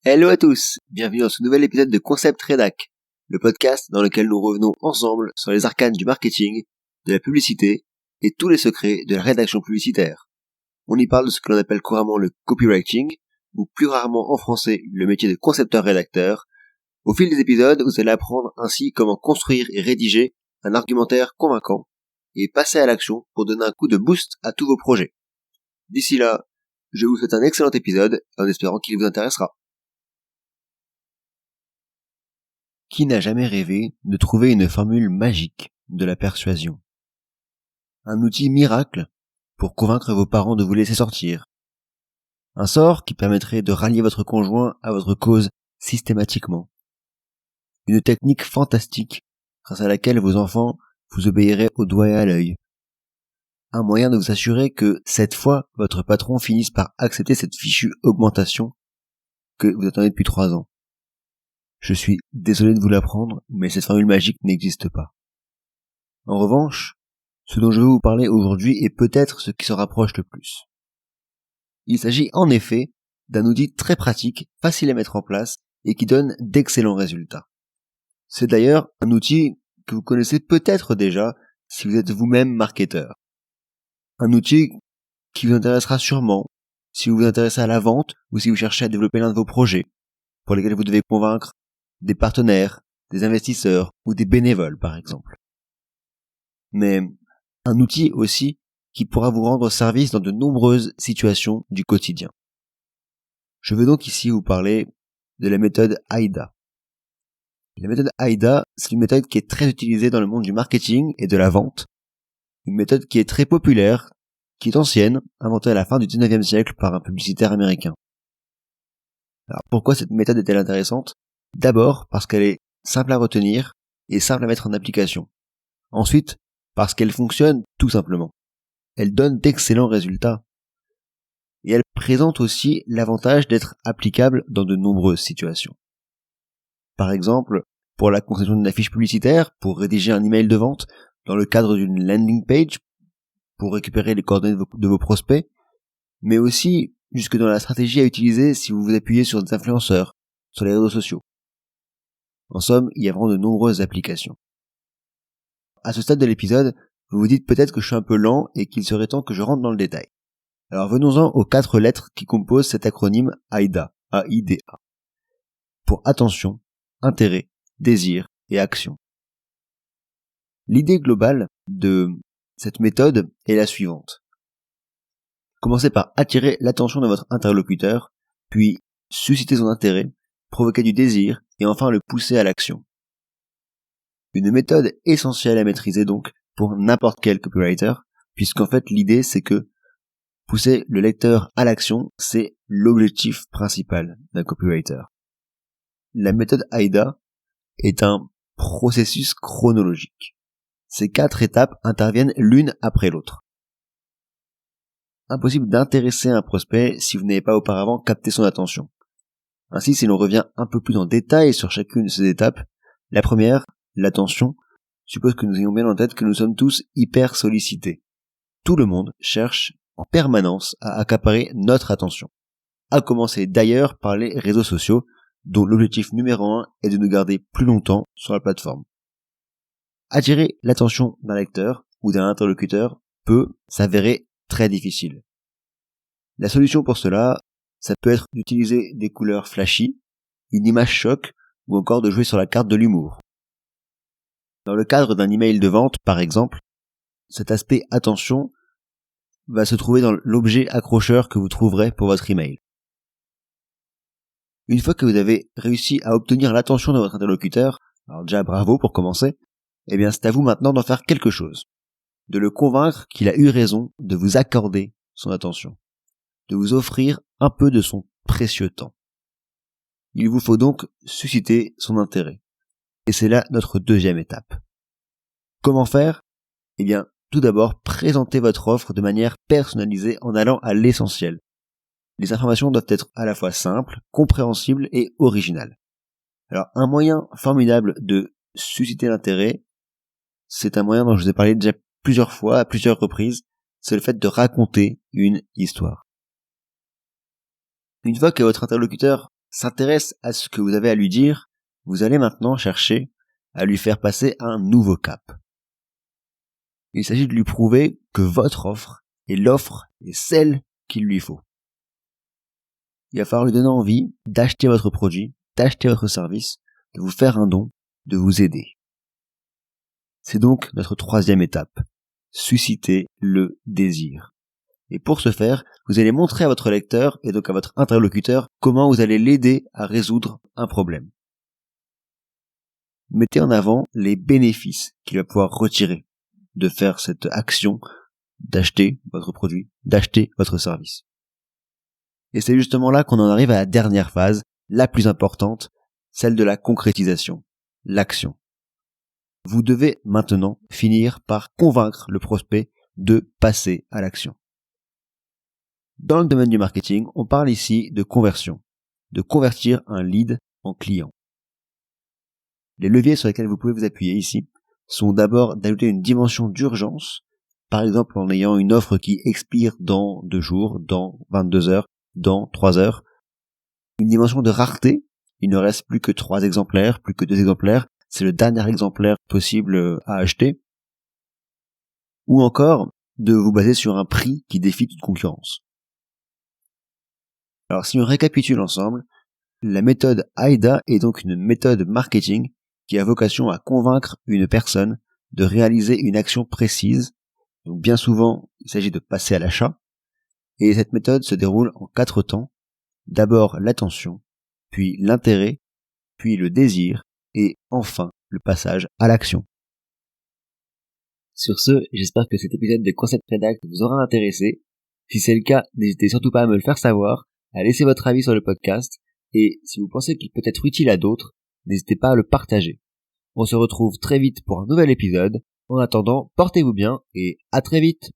Hello à tous, bienvenue dans ce nouvel épisode de Concept Rédac, le podcast dans lequel nous revenons ensemble sur les arcanes du marketing, de la publicité et tous les secrets de la rédaction publicitaire. On y parle de ce que l'on appelle couramment le copywriting, ou plus rarement en français le métier de concepteur-rédacteur. Au fil des épisodes, vous allez apprendre ainsi comment construire et rédiger un argumentaire convaincant et passer à l'action pour donner un coup de boost à tous vos projets. D'ici là, je vous souhaite un excellent épisode en espérant qu'il vous intéressera. Qui n'a jamais rêvé de trouver une formule magique de la persuasion? Un outil miracle pour convaincre vos parents de vous laisser sortir. Un sort qui permettrait de rallier votre conjoint à votre cause systématiquement. Une technique fantastique grâce à laquelle vos enfants vous obéiraient au doigt et à l'œil. Un moyen de vous assurer que, cette fois, votre patron finisse par accepter cette fichue augmentation que vous attendez depuis 3 ans. Je suis désolé de vous l'apprendre, mais cette formule magique n'existe pas. En revanche, ce dont je veux vous parler aujourd'hui est peut-être ce qui se rapproche le plus. Il s'agit en effet d'un outil très pratique, facile à mettre en place et qui donne d'excellents résultats. C'est d'ailleurs un outil que vous connaissez peut-être déjà si vous êtes vous-même marketeur. Un outil qui vous intéressera sûrement si vous vous intéressez à la vente ou si vous cherchez à développer l'un de vos projets pour lesquels vous devez convaincre des partenaires, des investisseurs ou des bénévoles par exemple. Mais un outil aussi qui pourra vous rendre service dans de nombreuses situations du quotidien. Je veux donc ici vous parler de la méthode AIDA. La méthode AIDA, c'est une méthode qui est très utilisée dans le monde du marketing et de la vente. Une méthode qui est très populaire, qui est ancienne, inventée à la fin du 19e siècle par un publicitaire américain. Alors pourquoi cette méthode est-elle intéressante ? D'abord parce qu'elle est simple à retenir et simple à mettre en application. Ensuite, parce qu'elle fonctionne tout simplement. Elle donne d'excellents résultats. Et elle présente aussi l'avantage d'être applicable dans de nombreuses situations. Par exemple, pour la conception d'une affiche publicitaire, pour rédiger un email de vente, dans le cadre d'une landing page, pour récupérer les coordonnées de vos prospects, mais aussi jusque dans la stratégie à utiliser si vous vous appuyez sur des influenceurs, sur les réseaux sociaux. En somme, il y a vraiment de nombreuses applications. À ce stade de l'épisode, vous vous dites peut-être que je suis un peu lent et qu'il serait temps que je rentre dans le détail. Alors venons-en aux 4 lettres qui composent cet acronyme AIDA, A-I-D-A. Pour attention, intérêt, désir et action. L'idée globale de cette méthode est la suivante. Commencez par attirer l'attention de votre interlocuteur, puis susciter son intérêt, provoquer du désir et enfin le pousser à l'action. Une méthode essentielle à maîtriser donc pour n'importe quel copywriter, puisqu'en fait l'idée c'est que pousser le lecteur à l'action, c'est l'objectif principal d'un copywriter. La méthode AIDA est un processus chronologique. Ces 4 étapes interviennent l'une après l'autre. Impossible d'intéresser un prospect si vous n'avez pas auparavant capté son attention. Ainsi, si l'on revient un peu plus en détail sur chacune de ces étapes, la première, l'attention, suppose que nous ayons bien en tête que nous sommes tous hyper sollicités. Tout le monde cherche en permanence à accaparer notre attention. À commencer d'ailleurs par les réseaux sociaux, dont l'objectif numéro 1 est de nous garder plus longtemps sur la plateforme. Attirer l'attention d'un lecteur ou d'un interlocuteur peut s'avérer très difficile. La solution pour cela, ça peut être d'utiliser des couleurs flashy, une image choc ou encore de jouer sur la carte de l'humour. Dans le cadre d'un email de vente, par exemple, cet aspect attention va se trouver dans l'objet accrocheur que vous trouverez pour votre email. Une fois que vous avez réussi à obtenir l'attention de votre interlocuteur, alors déjà bravo pour commencer, eh bien c'est à vous maintenant d'en faire quelque chose. De le convaincre qu'il a eu raison de vous accorder son attention. De vous offrir un peu de son précieux temps. Il vous faut donc susciter son intérêt. Et c'est là notre deuxième étape. Comment faire ? Eh bien, tout d'abord, présentez votre offre de manière personnalisée en allant à l'essentiel. Les informations doivent être à la fois simples, compréhensibles et originales. Alors, un moyen formidable de susciter l'intérêt, c'est un moyen dont je vous ai parlé déjà plusieurs fois, à plusieurs reprises, c'est le fait de raconter une histoire. Une fois que votre interlocuteur s'intéresse à ce que vous avez à lui dire, vous allez maintenant chercher à lui faire passer un nouveau cap. Il s'agit de lui prouver que votre offre est l'offre et celle qu'il lui faut. Il va falloir lui donner envie d'acheter votre produit, d'acheter votre service, de vous faire un don, de vous aider. C'est donc notre troisième étape, susciter le désir. Et pour ce faire, vous allez montrer à votre lecteur et donc à votre interlocuteur comment vous allez l'aider à résoudre un problème. Mettez en avant les bénéfices qu'il va pouvoir retirer de faire cette action d'acheter votre produit, d'acheter votre service. Et c'est justement là qu'on en arrive à la dernière phase, la plus importante, celle de la concrétisation, l'action. Vous devez maintenant finir par convaincre le prospect de passer à l'action. Dans le domaine du marketing, on parle ici de conversion, de convertir un lead en client. Les leviers sur lesquels vous pouvez vous appuyer ici sont d'abord d'ajouter une dimension d'urgence, par exemple en ayant une offre qui expire dans 2 jours, dans 22 heures, dans 3 heures. Une dimension de rareté, il ne reste plus que 3 exemplaires, plus que 2 exemplaires, c'est le dernier exemplaire possible à acheter. Ou encore de vous baser sur un prix qui défie toute concurrence. Alors si on récapitule ensemble, la méthode AIDA est donc une méthode marketing qui a vocation à convaincre une personne de réaliser une action précise. Donc bien souvent, il s'agit de passer à l'achat. Et cette méthode se déroule en 4 temps. D'abord l'attention, puis l'intérêt, puis le désir, et enfin le passage à l'action. Sur ce, j'espère que cet épisode de Concept Redact vous aura intéressé. Si c'est le cas, n'hésitez surtout pas à me le faire savoir, à laisser votre avis sur le podcast, et si vous pensez qu'il peut être utile à d'autres, n'hésitez pas à le partager. On se retrouve très vite pour un nouvel épisode. En attendant, portez-vous bien et à très vite.